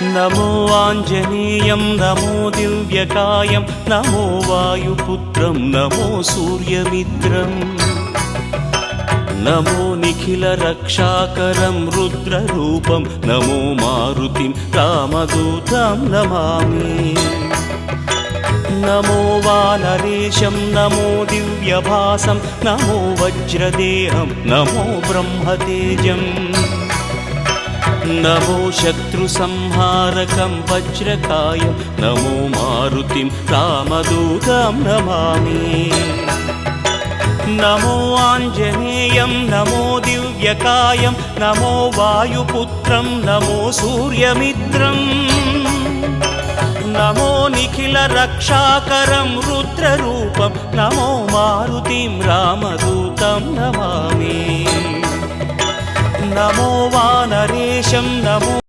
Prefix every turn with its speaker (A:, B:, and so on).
A: नमो आञ्जनेयं नमो दिव्यकायं नमो वायुपुत्रं नमो सूर्यमित्रम् नमो निखिलरक्षाकरं रुद्ररूपं नमो मारुतिं रामदूतं Namami नमो वानरेशं नमो दिव्यभासं नमो वज्रदेहं नमो ब्रह्मतेजम् नमो शत्रुसंहारकं वज्रकायं नमो मारुतिं रामदूतं Namami नमो आञ्जनेयं नमो दिव्यकायं नमो वायुपुत्रं नमो सूर्यमित्रम् नमो निखिलरक्षाकरं रुद्ररूपं नमो मारुतिं रामदूतं Namami नमो वानरेशं नमो